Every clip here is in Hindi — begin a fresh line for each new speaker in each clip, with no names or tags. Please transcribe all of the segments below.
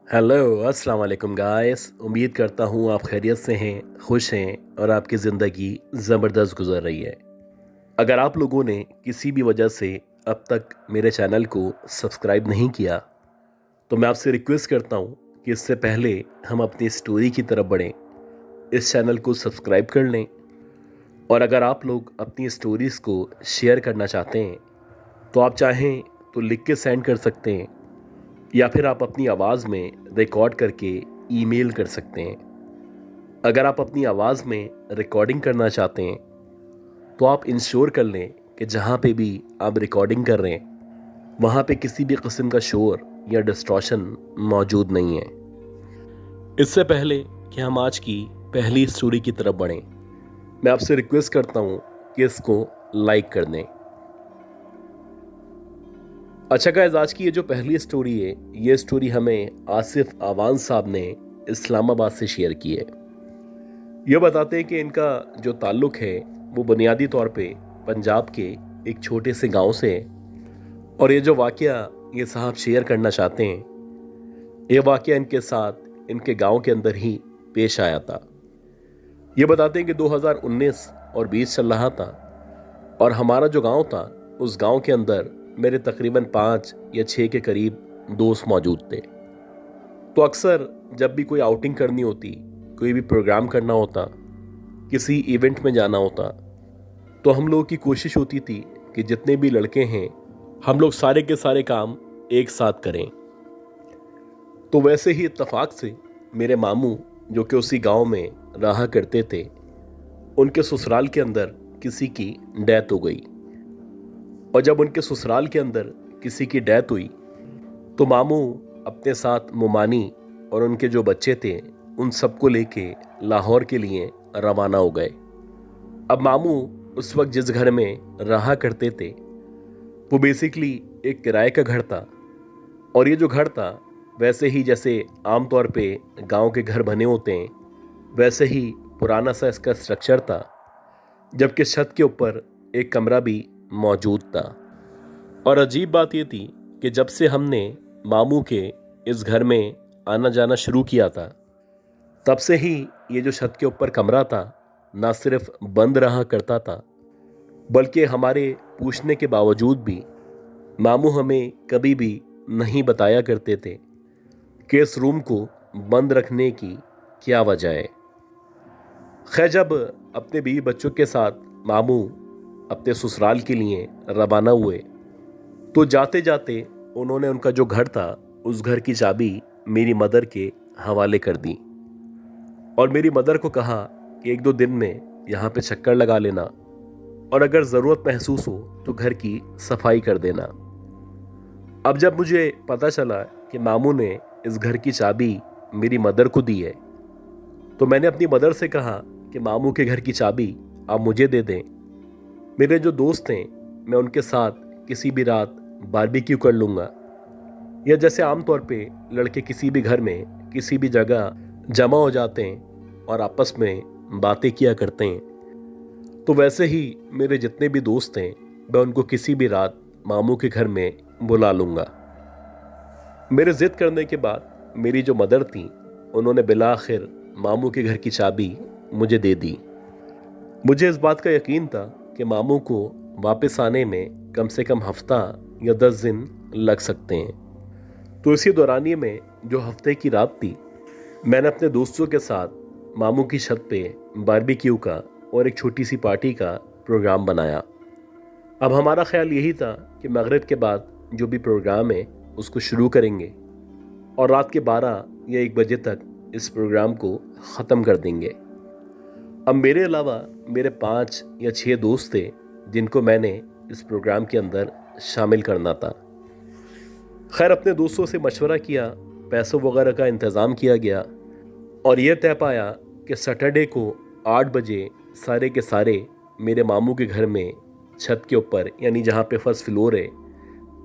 हेलो अस्सलाम वालेकुम गाइस। उम्मीद करता हूँ आप खैरियत से हैं, खुश हैं और आपकी ज़िंदगी ज़बरदस्त गुजर रही है। अगर आप लोगों ने किसी भी वजह से अब तक मेरे चैनल को सब्सक्राइब नहीं किया तो मैं आपसे रिक्वेस्ट करता हूँ कि इससे पहले हम अपनी स्टोरी की तरफ बढ़ें, इस चैनल को सब्सक्राइब कर लें। और अगर आप लोग अपनी स्टोरीज़ को शेयर करना चाहते हैं तो आप चाहें तो लिख के सेंड कर सकते हैं या फिर आप अपनी आवाज़ में रिकॉर्ड करके ईमेल कर सकते हैं। अगर आप अपनी आवाज़ में रिकॉर्डिंग करना चाहते हैं तो आप इंश्योर कर लें कि जहाँ पे भी आप रिकॉर्डिंग कर रहे हैं वहाँ पे किसी भी किस्म का शोर या डिस्टॉर्शन मौजूद नहीं है। इससे पहले कि हम आज की पहली स्टोरी की तरफ बढ़ें, मैं आपसे रिक्वेस्ट करता हूँ कि इसको लाइक कर दें। अच्छा गाइस, आज की ये जो पहली स्टोरी है, ये स्टोरी हमें आसिफ आवान साहब ने इस्लामाबाद से शेयर की है। ये बताते हैं कि इनका जो ताल्लुक है वो बुनियादी तौर पे पंजाब के एक छोटे से गांव से है। और ये जो वाकया ये साहब शेयर करना चाहते हैं, ये वाकया इनके साथ इनके गांव के अंदर ही पेश आया था। ये बताते हैं कि 2019 और 20 चल रहा था और हमारा जो गांव था उस गांव के अंदर मेरे तकरीबन 5 या 6 के करीब दोस्त मौजूद थे। तो अक्सर जब भी कोई आउटिंग करनी होती, कोई भी प्रोग्राम करना होता, किसी इवेंट में जाना होता, तो हम लोगों की कोशिश होती थी कि जितने भी लड़के हैं हम लोग सारे के सारे काम एक साथ करें। तो वैसे ही इत्तेफाक से मेरे मामू जो कि उसी गांव में रहा करते थे, उनके ससुराल के अंदर किसी की डेथ हो गई। और जब उनके ससुराल के अंदर किसी की डेथ हुई तो मामू अपने साथ मुमानी और उनके जो बच्चे थे उन सबको लेके लाहौर के लिए रवाना हो गए। अब मामू उस वक्त जिस घर में रहा करते थे वो बेसिकली एक किराए का घर था। और ये जो घर था वैसे ही जैसे आमतौर पे गांव के घर बने होते हैं वैसे ही पुराना सा इसका स्ट्रक्चर था, जबकि छत के ऊपर एक कमरा भी मौजूद था। और अजीब बात ये थी कि जब से हमने मामू के इस घर में आना जाना शुरू किया था तब से ही ये जो छत के ऊपर कमरा था ना सिर्फ बंद रहा करता था, बल्कि हमारे पूछने के बावजूद भी मामू हमें कभी भी नहीं बताया करते थे कि इस रूम को बंद रखने की क्या वजह है। खैर, जब अपने बीवी बच्चों के साथ मामू अपने ससुराल के लिए रवाना हुए तो जाते जाते उन्होंने उनका जो घर था उस घर की चाबी मेरी मदर के हवाले कर दी और मेरी मदर को कहा कि 1-2 दिन में यहाँ पे चक्कर लगा लेना और अगर ज़रूरत महसूस हो तो घर की सफाई कर देना। अब जब मुझे पता चला कि मामू ने इस घर की चाबी मेरी मदर को दी है तो मैंने अपनी मदर से कहा कि मामू के घर की चाबी आप मुझे दे दें। मेरे जो दोस्त हैं मैं उनके साथ किसी भी रात बारबेक्यू कर लूँगा, या जैसे आमतौर पे लड़के किसी भी घर में किसी भी जगह जमा हो जाते हैं और आपस में बातें किया करते हैं, तो वैसे ही मेरे जितने भी दोस्त हैं मैं उनको किसी भी रात मामू के घर में बुला लूँगा। मेरे जिद करने के बाद मेरी जो मदर थी उन्होंने बिला आखिर मामू के घर की चाबी मुझे दे दी। मुझे इस बात का यकीन था कि मामू को वापस आने में कम से कम हफ्ता या 10 दिन लग सकते हैं। तो इसी दौरानिए में जो हफ्ते की रात थी मैंने अपने दोस्तों के साथ मामू की छत पे बारबेक्यू का और एक छोटी सी पार्टी का प्रोग्राम बनाया। अब हमारा ख्याल यही था कि मगरिब के बाद जो भी प्रोग्राम है उसको शुरू करेंगे और रात के 12 या 1 बजे तक इस प्रोग्राम को ख़त्म कर देंगे। अब मेरे अलावा मेरे 5 या 6 दोस्त थे जिनको मैंने इस प्रोग्राम के अंदर शामिल करना था। खैर, अपने दोस्तों से मशवरा किया, पैसों वगैरह का इंतज़ाम किया गया और यह तय पाया कि सैटरडे को 8 बजे सारे के सारे मेरे मामू के घर में छत के ऊपर, यानी जहाँ पे फर्स्ट फ्लोर है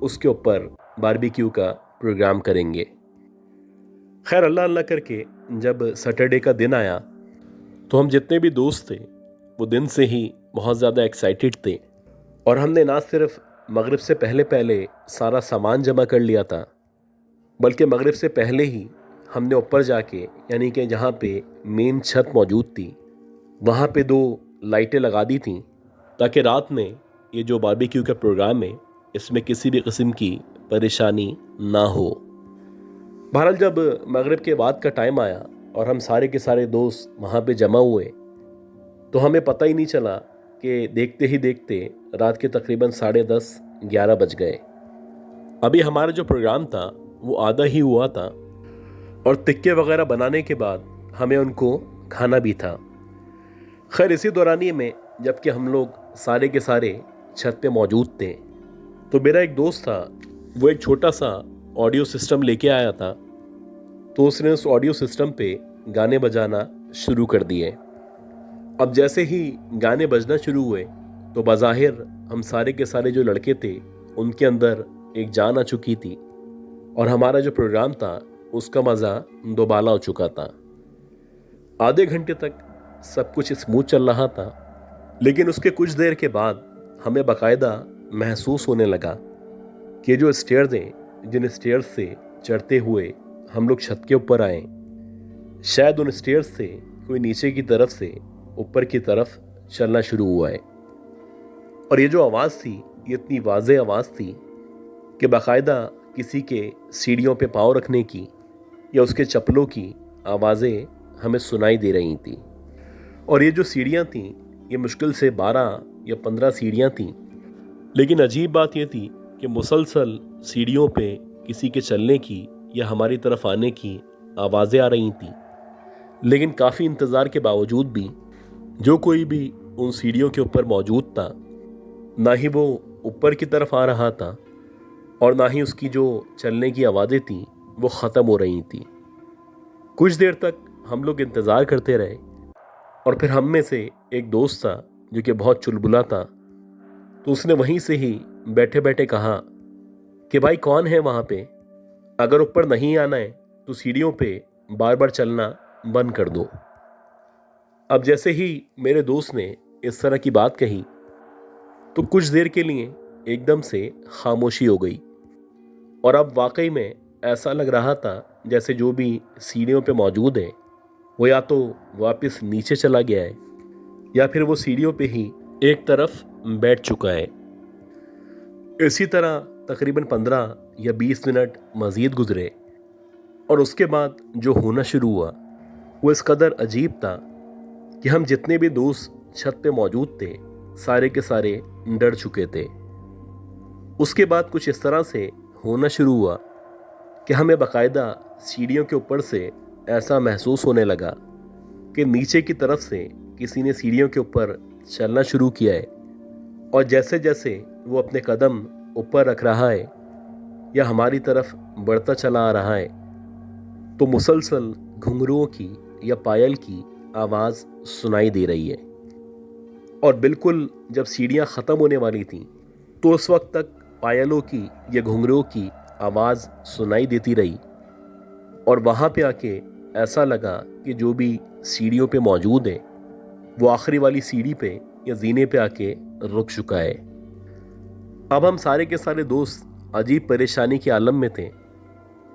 उसके ऊपर बारबेक्यू का प्रोग्राम करेंगे। खैर, अल्लाह अल्लाह करके जब सैटरडे का दिन आया तो हम जितने भी दोस्त थे वो दिन से ही बहुत ज़्यादा एक्साइटेड थे और हमने ना सिर्फ मगरिब से पहले पहले सारा सामान जमा कर लिया था, बल्कि मगरिब से पहले ही हमने ऊपर जाके, यानी कि जहाँ पे मेन छत मौजूद थी, वहाँ पे 2 लाइटें लगा दी थीं ताकि रात में ये जो बारबेक्यू का प्रोग्राम है इसमें किसी भी किस्म की परेशानी ना हो। बहरहाल जब मगरिब के बाद का टाइम आया और हम सारे के सारे दोस्त वहाँ पे जमा हुए तो हमें पता ही नहीं चला कि देखते ही देखते रात के तकरीबन 10:30-11 बज गए। अभी हमारा जो प्रोग्राम था वो आधा ही हुआ था और तिक्के वगैरह बनाने के बाद हमें उनको खाना भी था। खैर इसी दौरानिए में जबकि हम लोग सारे के सारे छत पे मौजूद थे तो मेरा एक दोस्त था, वो एक छोटा सा ऑडियो सिस्टम लेके आया था। तो उसने उस ऑडियो सिस्टम पे गाने बजाना शुरू कर दिए। अब जैसे ही गाने बजना शुरू हुए तो बज़ाहिर हम सारे के सारे जो लड़के थे उनके अंदर एक जान आ चुकी थी और हमारा जो प्रोग्राम था उसका मज़ा दोबाला हो चुका था। आधे घंटे तक सब कुछ स्मूथ चल रहा था, लेकिन उसके कुछ देर के बाद हमें बाकायदा महसूस होने लगा कि जो स्टेयर्स हैं, जिन स्टेयर्स से चढ़ते हुए हम लोग छत के ऊपर आए, शायद उन स्टेयर्स से कोई नीचे की तरफ से ऊपर की तरफ चलना शुरू हुआ है। और ये जो आवाज़ थी ये इतनी वाज़ेह आवाज़ थी कि बाकायदा किसी के सीढ़ियों पे पाँव रखने की या उसके चप्पलों की आवाज़ें हमें सुनाई दे रही थी। और ये जो सीढ़ियाँ थीं ये मुश्किल से 12 या 15 सीढ़ियाँ थीं, लेकिन अजीब बात ये थी कि मुसलसल सीढ़ियों पे किसी के चलने की या हमारी तरफ आने की आवाज़ें आ रही थीं। लेकिन काफ़ी इंतज़ार के बावजूद भी जो कोई भी उन सीढ़ियों के ऊपर मौजूद था, ना ही वो ऊपर की तरफ आ रहा था और ना ही उसकी जो चलने की आवाज़ें थीं वो ख़त्म हो रही थी। कुछ देर तक हम लोग इंतज़ार करते रहे और फिर हम में से एक दोस्त था जो कि बहुत चुलबुला था, तो उसने वहीं से ही बैठे बैठे कहा कि भाई कौन है वहाँ पे, अगर ऊपर नहीं आना है तो सीढ़ियों पे बार बार चलना बंद कर दो। अब जैसे ही मेरे दोस्त ने इस तरह की बात कही तो कुछ देर के लिए एकदम से खामोशी हो गई और अब वाकई में ऐसा लग रहा था जैसे जो भी सीढ़ियों पे मौजूद है वो या तो वापस नीचे चला गया है या फिर वो सीढ़ियों पे ही एक तरफ बैठ चुका है। इसी तरह तकरीबन 15 या 20 मिनट मज़ीद गुजरे और उसके बाद जो होना शुरू हुआ वो इस कदर अजीब था कि हम जितने भी दोस्त छत पे मौजूद थे सारे के सारे डर चुके थे। उसके बाद कुछ इस तरह से होना शुरू हुआ कि हमें बाकायदा सीढ़ियों के ऊपर से ऐसा महसूस होने लगा कि नीचे की तरफ से किसी ने सीढ़ियों के ऊपर चलना शुरू किया है और जैसे जैसे वो अपने कदम ऊपर रख रहा है या हमारी तरफ बढ़ता चला आ रहा है तो मुसलसल घुंघरुओं की या पायल की आवाज़ सुनाई दे रही है। और बिल्कुल जब सीढ़ियाँ ख़त्म होने वाली थीं तो उस वक्त तक पायलों की या घुंघरुओं की आवाज़ सुनाई देती रही और वहाँ पे आके ऐसा लगा कि जो भी सीढ़ियों पे मौजूद है वो आखिरी वाली सीढ़ी पे या जीने पे आके रुक चुका है। अब हम सारे के सारे दोस्त अजीब परेशानी के आलम में थे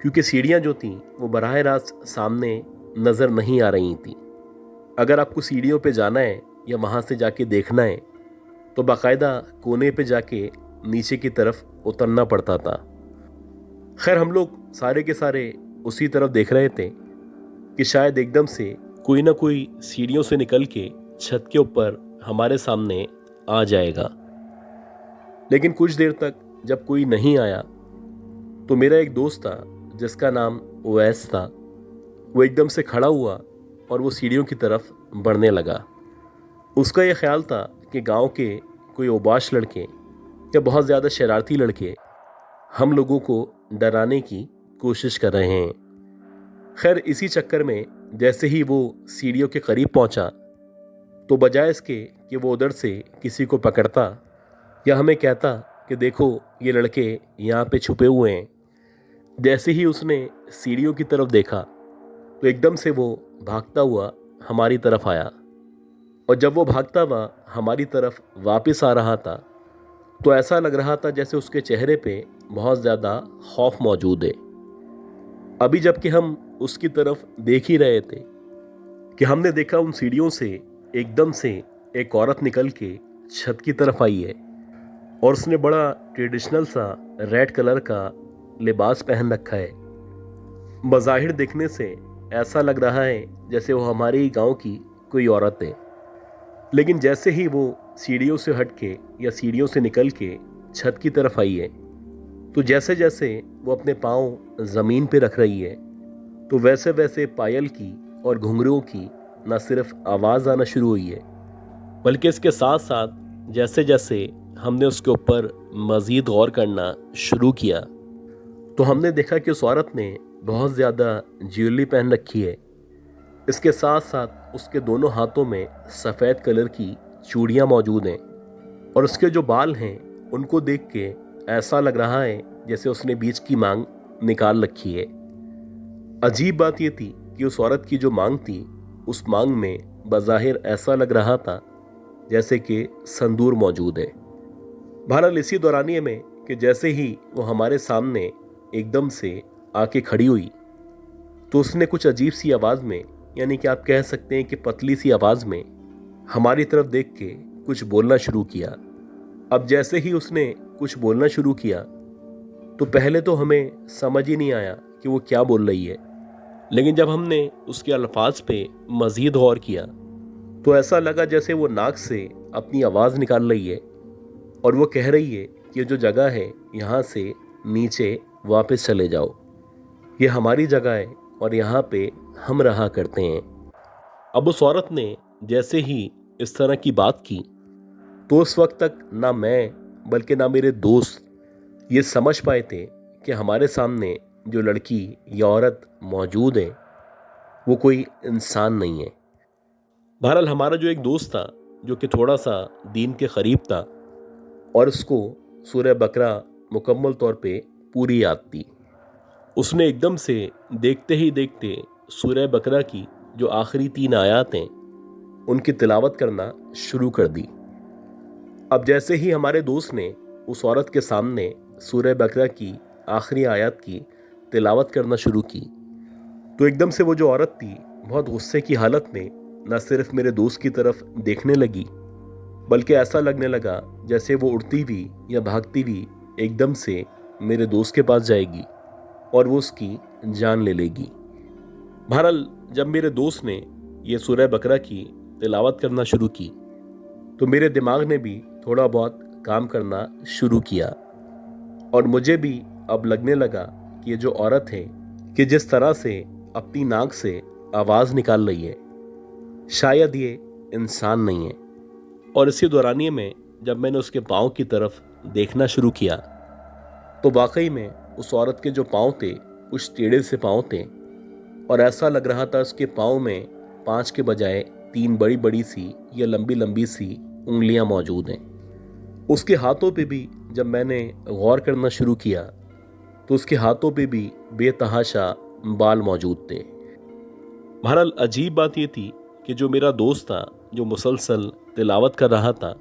क्योंकि सीढ़ियाँ जो थीं वो बराह रास्त सामने नज़र नहीं आ रही थीं। अगर आपको सीढ़ियों पे जाना है या वहाँ से जाके देखना है तो बाकायदा कोने पे जाके नीचे की तरफ उतरना पड़ता था। खैर हम लोग सारे के सारे उसी तरफ देख रहे थे कि शायद एकदम से कोई ना कोई सीढ़ियों से निकल के छत के ऊपर हमारे सामने आ जाएगा। लेकिन कुछ देर तक जब कोई नहीं आया तो मेरा एक दोस्त था जिसका नाम उवैस था, वो एकदम से खड़ा हुआ और वो सीढ़ियों की तरफ बढ़ने लगा। उसका ये ख्याल था कि गांव के कोई ओबाश लड़के या बहुत ज़्यादा शरारती लड़के हम लोगों को डराने की कोशिश कर रहे हैं। खैर इसी चक्कर में जैसे ही वो सीढ़ियों के करीब पहुंचा तो बजाय इसके कि वो उधर से किसी को पकड़ता या हमें कहता कि देखो ये लड़के यहाँ पे छुपे हुए हैं, जैसे ही उसने सीढ़ियों की तरफ देखा तो एकदम से वो भागता हुआ हमारी तरफ आया और जब वो भागता हुआ हमारी तरफ वापस आ रहा था तो ऐसा लग रहा था जैसे उसके चेहरे पे बहुत ज़्यादा खौफ मौजूद है। अभी जबकि हम उसकी तरफ देख ही रहे थे कि हमने देखा उन सीढ़ियों से एकदम से एक औरत निकल के छत की तरफ आई है और उसने बड़ा ट्रेडिशनल सा रेड कलर का लिबास पहन रखा है। बज़ाहिर देखने से ऐसा लग रहा है जैसे वो हमारे ही गांव की कोई औरत है, लेकिन जैसे ही वो सीढ़ियों से हट के या सीढ़ियों से निकल के छत की तरफ आई है, तो जैसे जैसे वो अपने पाँव ज़मीन पे रख रही है, तो वैसे वैसे पायल की और घुंघरुओं की न सिर्फ आवाज़ आना शुरू हुई है, बल्कि इसके साथ साथ जैसे जैसे हमने उसके ऊपर मज़ीद गौर करना शुरू किया, तो हमने देखा कि उस औरत ने बहुत ज़्यादा ज्वेलरी पहन रखी है। इसके साथ साथ उसके दोनों हाथों में सफ़ेद कलर की चूड़ियाँ मौजूद हैं और उसके जो बाल हैं उनको देख के ऐसा लग रहा है जैसे उसने बीच की मांग निकाल रखी है। अजीब बात ये थी कि उस औरत की जो मांग थी, उस मांग में बज़ाहिर ऐसा लग रहा था जैसे कि संदूर मौजूद है। बहरहाल इसी दौरानिए में कि जैसे ही वो हमारे सामने एकदम से आके खड़ी हुई, तो उसने कुछ अजीब सी आवाज़ में, यानी कि आप कह सकते हैं कि पतली सी आवाज़ में हमारी तरफ देख के कुछ बोलना शुरू किया। अब जैसे ही उसने कुछ बोलना शुरू किया, तो पहले तो हमें समझ ही नहीं आया कि वो क्या बोल रही है, लेकिन जब हमने उसके अल्फाज पे मज़ीद गौर किया तो ऐसा लगा जैसे वो नाक से अपनी आवाज़ निकाल रही है और वो कह रही है कि ये जो जगह है यहाँ से नीचे वापस चले जाओ, ये हमारी जगह है और यहाँ पे हम रहा करते हैं। अब उस औरत ने जैसे ही इस तरह की बात की, तो उस वक्त तक ना मैं बल्कि ना मेरे दोस्त ये समझ पाए थे कि हमारे सामने जो लड़की या औरत मौजूद है वो कोई इंसान नहीं है। बहरहाल हमारा जो एक दोस्त था जो कि थोड़ा सा दीन के करीब था और उसको सूरह बकरा मुकम्मल तौर पे पूरी याद थी, उसने एकदम से देखते ही देखते सूरह बकरा की जो आखिरी 3 आयत हैं उनकी तिलावत करना शुरू कर दी। अब जैसे ही हमारे दोस्त ने उस औरत के सामने सूरह बकरा की आखिरी आयत की तिलावत करना शुरू की, तो एकदम से वो जो औरत थी बहुत गुस्से की हालत में न सिर्फ मेरे दोस्त की तरफ देखने लगी, बल्कि ऐसा लगने लगा जैसे वो उड़ती हुई या भागती हुई एकदम से मेरे दोस्त के पास जाएगी और वो उसकी जान ले लेगी। बहरहाल जब मेरे दोस्त ने ये सूरह बकरा की तिलावत करना शुरू की, तो मेरे दिमाग ने भी थोड़ा बहुत काम करना शुरू किया और मुझे भी अब लगने लगा कि ये जो औरत है कि जिस तरह से अपनी नाक से आवाज़ निकाल रही है, शायद ये इंसान नहीं है। और इसी दौरानिए में जब मैंने उसके पाँव की तरफ देखना शुरू किया, तो वाकई में उस औरत के जो पाँव थे कुछ टेढ़े से पाँव थे और ऐसा लग रहा था उसके पाँव में 5 के बजाय 3 बड़ी बड़ी सी या लंबी लंबी सी उंगलियां मौजूद हैं। उसके हाथों पे भी जब मैंने गौर करना शुरू किया, तो उसके हाथों पे भी बेतहाशा बाल मौजूद थे। बहरहाल अजीब बात ये थी कि जो मेरा दोस्त था जो मुसलसल तिलावत कर रहा था,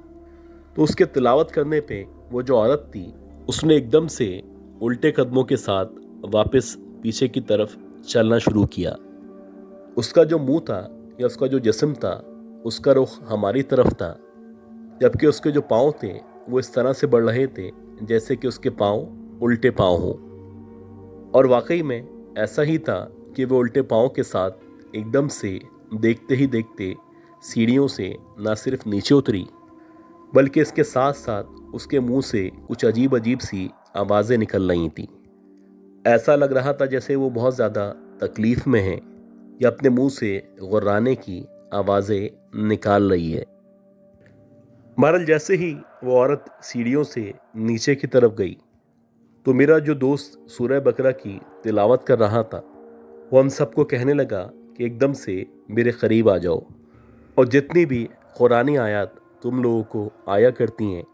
तो उसके तिलावत करने पे वो जो औरत थी उसने एकदम से उल्टे कदमों के साथ वापस पीछे की तरफ चलना शुरू किया। उसका जो मुंह था या उसका जो जिस्म था उसका रुख हमारी तरफ था, जबकि उसके जो पाँव थे वो इस तरह से बढ़ रहे थे जैसे कि उसके पाँव उल्टे पाँव हों। और वाकई में ऐसा ही था कि वो उल्टे पाँव के साथ एकदम से देखते ही देखते सीढ़ियों से ना सिर्फ नीचे उतरी, बल्कि इसके साथ साथ उसके मुंह से कुछ अजीब अजीब सी आवाज़ें निकल रही थीं। ऐसा लग रहा था जैसे वो बहुत ज़्यादा तकलीफ़ में है या अपने मुंह से गुर्राने की आवाज़ें निकाल रही है। बहरहाल जैसे ही वो औरत सीढ़ियों से नीचे की तरफ गई, तो मेरा जो दोस्त सूरह बकरा की तिलावत कर रहा था वो हम सबको कहने लगा कि एकदम से मेरे करीब आ जाओ और जितनी भी कुरानी आयत तुम लोगों को आया करती हैं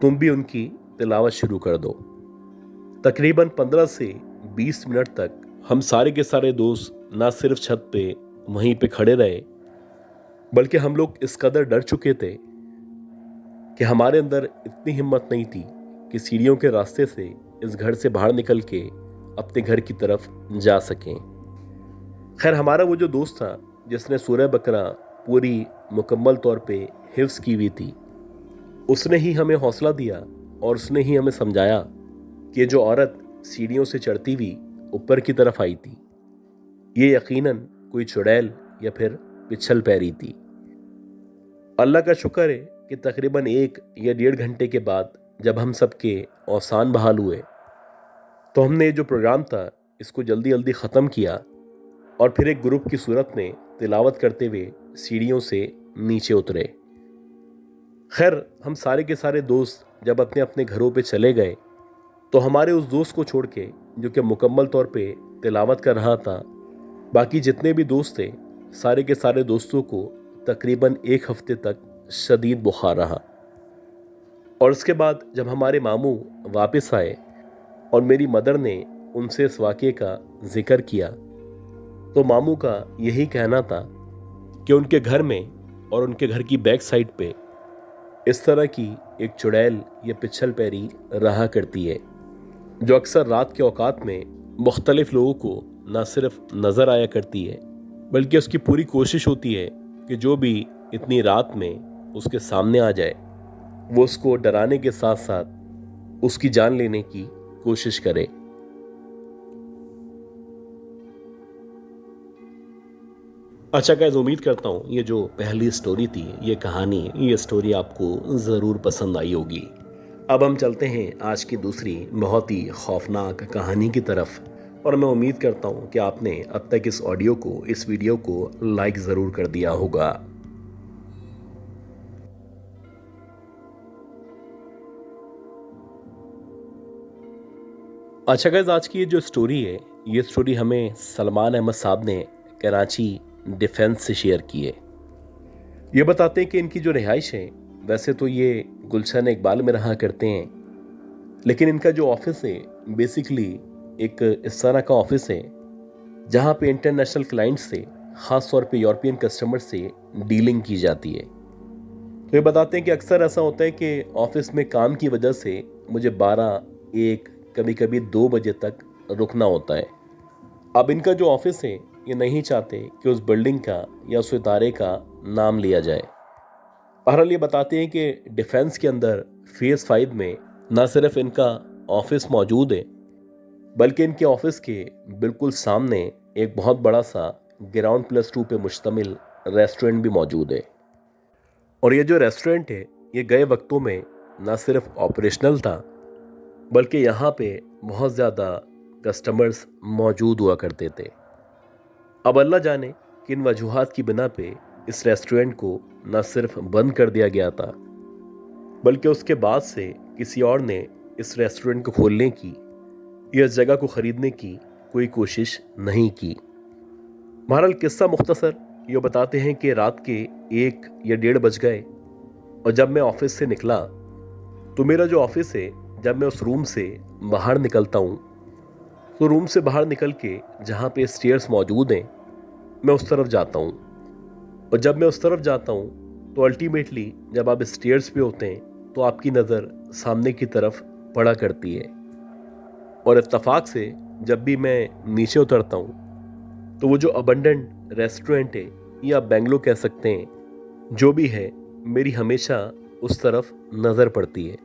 तुम भी उनकी तिलावत शुरू कर दो। तकरीबन 15 से 20 मिनट तक हम सारे के सारे दोस्त ना सिर्फ छत पे वहीं पे खड़े रहे, बल्कि हम लोग इस कदर डर चुके थे कि हमारे अंदर इतनी हिम्मत नहीं थी कि सीढ़ियों के रास्ते से इस घर से बाहर निकल के अपने घर की तरफ जा सकें। खैर, हमारा वो जो दोस्त था जिसने सूरह बकरा पूरी मुकम्मल तौर पे हिफ्ज़ की हुई थी, उसने ही हमें हौसला दिया और उसने ही हमें समझाया कि जो औरत सीढ़ियों से चढ़ती हुई ऊपर की तरफ आई थी, ये यकीनन कोई चुड़ैल या फिर पिछल पैरी थी। अल्लाह का शुक्र है कि तकरीबन 1 या 1.5 घंटे के बाद जब हम सबके औसान बहाल हुए तो हमने ये जो प्रोग्राम था इसको जल्दी जल्दी ख़त्म किया और फिर एक ग्रुप की सूरत में तिलावत करते हुए सीढ़ियों से नीचे उतरे। खैर, हम सारे के सारे दोस्त जब अपने अपने घरों पे चले गए तो हमारे उस दोस्त को छोड़ के, जो कि मुकम्मल तौर पे तिलावत कर रहा था, बाकी जितने भी दोस्त थे, सारे के सारे दोस्तों को तकरीबन 1 हफ्ते तक शदीद बुखार रहा। और उसके बाद जब हमारे मामू वापस आए और मेरी मदर ने उनसे इस वाक़े का जिक्र किया तो मामू का यही कहना था कि उनके घर में और उनके घर की बैक साइड पे इस तरह की एक चुड़ैल या पिछल पैरी रहा करती है, जो अक्सर रात के औकात में मुख्तलिफ लोगों को न सिर्फ नज़र आया करती है, बल्कि उसकी पूरी कोशिश होती है कि जो भी इतनी रात में उसके सामने आ जाए वो उसको डराने के साथ साथ उसकी जान लेने की कोशिश करे। अच्छा गाइस, उम्मीद करता हूँ ये जो पहली स्टोरी थी, ये कहानी, ये स्टोरी आपको ज़रूर पसंद आई होगी। अब हम चलते हैं आज की दूसरी बहुत ही खौफनाक कहानी की तरफ और मैं उम्मीद करता हूँ कि आपने अब तक इस ऑडियो को, इस वीडियो को लाइक ज़रूर कर दिया होगा। अच्छा गाइस, आज की ये जो स्टोरी है, ये स्टोरी हमें सलमान अहमद साहब ने कराची डिफेंस से शेयर की है। ये बताते हैं कि इनकी जो रिहाइश है, वैसे तो ये गुलशन इकबाल में रहा करते हैं, लेकिन इनका जो ऑफिस है बेसिकली एक इस तरह का ऑफिस है जहाँ पे इंटरनेशनल क्लाइंट्स से, ख़ास तौर पे यूरोपियन कस्टमर से डीलिंग की जाती है। तो ये बताते हैं कि अक्सर ऐसा होता है कि ऑफिस में काम की वजह से मुझे 12, 1, कभी कभी 2 बजे तक रुकना होता है। अब इनका जो ऑफिस है, ये नहीं चाहते कि उस बिल्डिंग का या उस इदारे का नाम लिया जाए। बहरहाल ये बताते हैं कि डिफेंस के अंदर फेज़ 5 में न सिर्फ इनका ऑफिस मौजूद है, बल्कि इनके ऑफिस के बिल्कुल सामने एक बहुत बड़ा सा ग्राउंड +2 पे मुश्तमिल रेस्टोरेंट भी मौजूद है। और ये जो रेस्टोरेंट है, ये गए वक्तों में न सिर्फ ऑपरेशनल था, बल्कि यहाँ पे बहुत ज़्यादा कस्टमर्स मौजूद हुआ करते थे। अब अल्लाह जाने किन वजूहात की बिना पे इस रेस्टोरेंट को न सिर्फ बंद कर दिया गया था, बल्कि उसके बाद से किसी और ने इस रेस्टोरेंट को खोलने की या इस जगह को ख़रीदने की कोई कोशिश नहीं की। बहरहाल किस्सा मुख्तसर ये बताते हैं कि रात के 1 या 1:30 बज गए और जब मैं ऑफिस से निकला तो मेरा जो ऑफिस है, जब मैं उस रूम से बाहर निकलता हूँ तो रूम से बाहर निकल के जहाँ पे स्टेयर्स मौजूद हैं, मैं उस तरफ जाता हूँ। और जब मैं उस तरफ जाता हूँ तो अल्टीमेटली जब आप स्टेयर्स पे होते हैं तो आपकी नज़र सामने की तरफ पड़ा करती है। और इत्तफाक से जब भी मैं नीचे उतरता हूँ तो वो जो अबंडेंट रेस्टोरेंट है, या आप बेंगलो कह सकते हैं, जो भी है, मेरी हमेशा उस तरफ नज़र पड़ती है।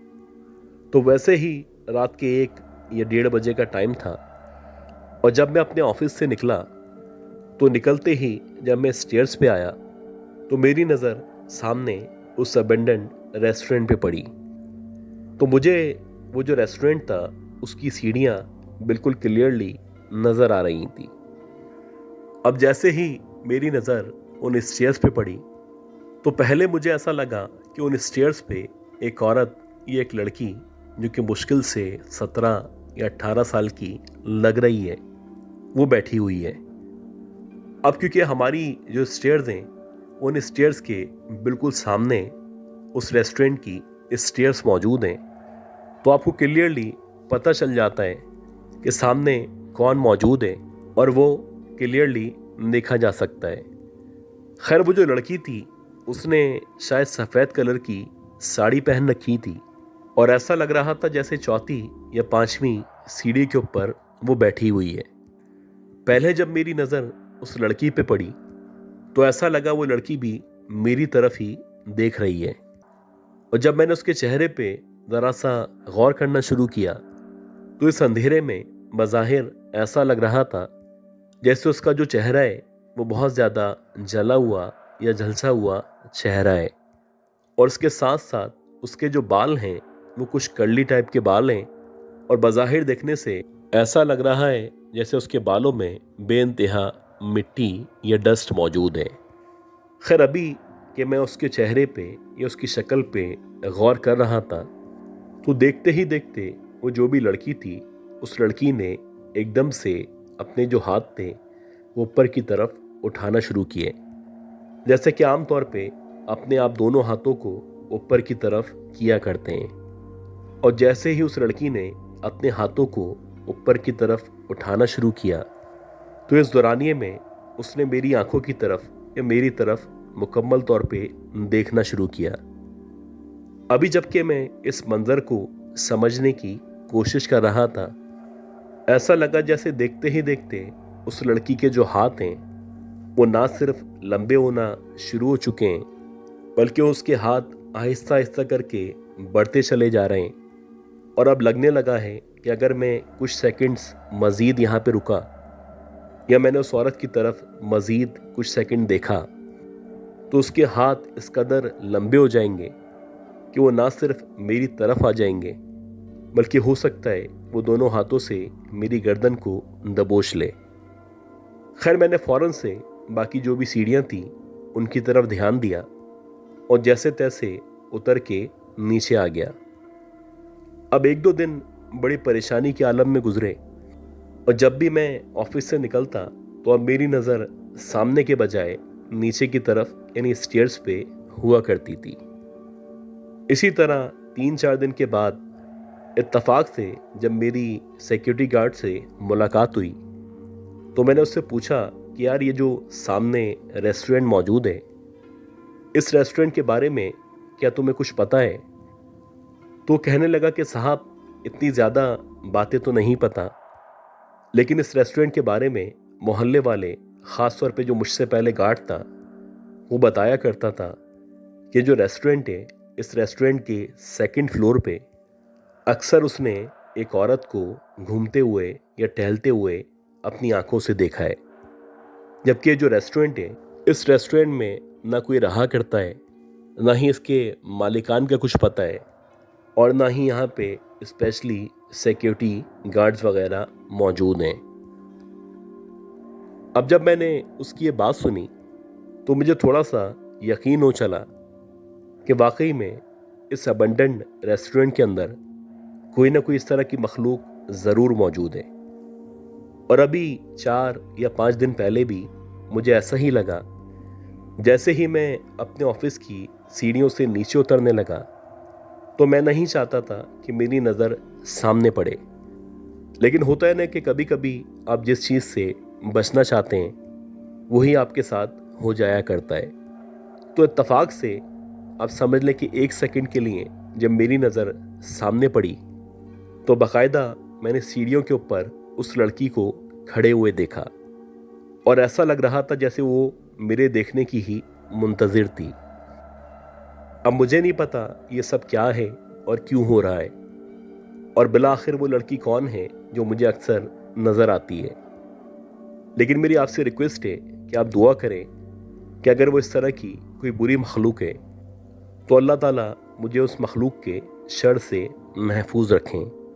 तो वैसे ही रात के 1 या 1:30 बजे का टाइम था और जब मैं अपने ऑफिस से निकला तो निकलते ही जब मैं स्टेयर्स पे आया तो मेरी नज़र सामने उस अबेंडेंट रेस्टोरेंट पे पड़ी। तो मुझे वो जो रेस्टोरेंट था उसकी सीढ़ियाँ बिल्कुल क्लियरली नज़र आ रही थी। अब जैसे ही मेरी नज़र उन स्टेयर्स पे पड़ी तो पहले मुझे ऐसा लगा कि उन स्टेयर्स पे एक औरत या एक लड़की, जो कि मुश्किल से 17 या 18 साल की लग रही है, वो बैठी हुई है। अब क्योंकि हमारी जो स्टेयर्स हैं, उन स्टेयर्स के बिल्कुल सामने उस रेस्टोरेंट की स्टेयर्स मौजूद हैं, तो आपको क्लियरली पता चल जाता है कि सामने कौन मौजूद है और वो क्लियरली देखा जा सकता है। खैर, वो जो लड़की थी उसने शायद सफ़ेद कलर की साड़ी पहन रखी थी और ऐसा लग रहा था जैसे 4थी या 5वीं सीढ़ी के ऊपर वो बैठी हुई है। पहले जब मेरी नज़र उस लड़की पे पड़ी तो ऐसा लगा वो लड़की भी मेरी तरफ ही देख रही है। और जब मैंने उसके चेहरे पे ज़रा सा गौर करना शुरू किया तो इस अंधेरे में बज़ाहिर ऐसा लग रहा था जैसे उसका जो चेहरा है वो बहुत ज़्यादा जला हुआ या झलसा हुआ चेहरा है। और उसके साथ साथ उसके जो बाल हैं वो कुछ कर्ली टाइप के बाल हैं और बज़ाहिर देखने से ऐसा लग रहा है जैसे उसके बालों में बेइंतहा मिट्टी या डस्ट मौजूद है। खैर अभी कि मैं उसके चेहरे पे या उसकी शक्ल पे गौर कर रहा था तो देखते ही देखते वो जो भी लड़की थी उस लड़की ने एकदम से अपने जो हाथ थे वो ऊपर की तरफ उठाना शुरू किए, जैसे कि आमतौर पे अपने आप दोनों हाथों को ऊपर की तरफ किया करते हैं। और जैसे ही उस लड़की ने अपने हाथों को ऊपर की तरफ उठाना शुरू किया तो इस दौरानिए में उसने मेरी आंखों की तरफ या मेरी तरफ मुकम्मल तौर पे देखना शुरू किया। अभी जबकि मैं इस मंजर को समझने की कोशिश कर रहा था, ऐसा लगा जैसे देखते ही देखते उस लड़की के जो हाथ हैं वो ना सिर्फ लंबे होना शुरू हो चुके हैं बल्कि उसके हाथ आहिस्ता आहिस्ता करके बढ़ते चले जा रहे हैं। और अब लगने लगा है कि अगर मैं कुछ सेकंड्स मज़ीद यहाँ पे रुका या मैंने उस औरत की तरफ मज़ीद कुछ सेकंड देखा तो उसके हाथ इस कदर लंबे हो जाएंगे कि वो ना सिर्फ मेरी तरफ आ जाएंगे बल्कि हो सकता है वो दोनों हाथों से मेरी गर्दन को दबोच ले। खैर मैंने फ़ौरन से बाकी जो भी सीढ़ियाँ थी उनकी तरफ ध्यान दिया और जैसे तैसे उतर के नीचे आ गया। अब एक दो दिन बड़ी परेशानी के आलम में गुजरे और जब भी मैं ऑफिस से निकलता तो अब मेरी नज़र सामने के बजाय नीचे की तरफ यानी स्टेयर्स पे हुआ करती थी। इसी तरह 3-4 दिन के बाद इत्तफाक से जब मेरी सिक्योरिटी गार्ड से मुलाकात हुई तो मैंने उससे पूछा कि यार ये जो सामने रेस्टोरेंट मौजूद है इस रेस्टोरेंट के बारे में क्या तुम्हें कुछ पता है? तो कहने लगा कि साहब इतनी ज़्यादा बातें तो नहीं पता, लेकिन इस रेस्टोरेंट के बारे में मोहल्ले वाले ख़ास तौर पे जो मुझसे पहले गार्ड था वो बताया करता था कि जो रेस्टोरेंट है इस रेस्टोरेंट के सेकंड फ्लोर पे अक्सर उसने एक औरत को घूमते हुए या टहलते हुए अपनी आंखों से देखा है। जबकि ये जो रेस्टोरेंट है इस रेस्टोरेंट में ना कोई रहा करता है, ना ही इसके मालिकान का कुछ पता है और ना ही यहाँ पे स्पेशली सिक्योरिटी गार्ड्स वगैरह मौजूद हैं। अब जब मैंने उसकी ये बात सुनी तो मुझे थोड़ा सा यकीन हो चला कि वाकई में इस अबंडेंट रेस्टोरेंट के अंदर कोई ना कोई इस तरह की मखलूक ज़रूर मौजूद है। और अभी 4 या 5 दिन पहले भी मुझे ऐसा ही लगा। जैसे ही मैं अपने ऑफिस की सीढ़ियों से नीचे उतरने लगा तो मैं नहीं चाहता था कि मेरी नज़र सामने पड़े, लेकिन होता है ना कि कभी कभी आप जिस चीज़ से बचना चाहते हैं वही आपके साथ हो जाया करता है। तो इत्तफाक से आप समझ लें कि 1 सेकंड के लिए जब मेरी नज़र सामने पड़ी तो बाकायदा मैंने सीढ़ियों के ऊपर उस लड़की को खड़े हुए देखा और ऐसा लग रहा था जैसे वो मेरे देखने की ही मुंतज़िर थी। अब मुझे नहीं पता ये सब क्या है और क्यों हो रहा है और बिला आखिर वो लड़की कौन है जो मुझे अक्सर नज़र आती है, लेकिन मेरी आपसे रिक्वेस्ट है कि आप दुआ करें कि अगर वो इस तरह की कोई बुरी मखलूक है तो अल्लाह ताला मुझे उस मखलूक के शर से महफूज रखें।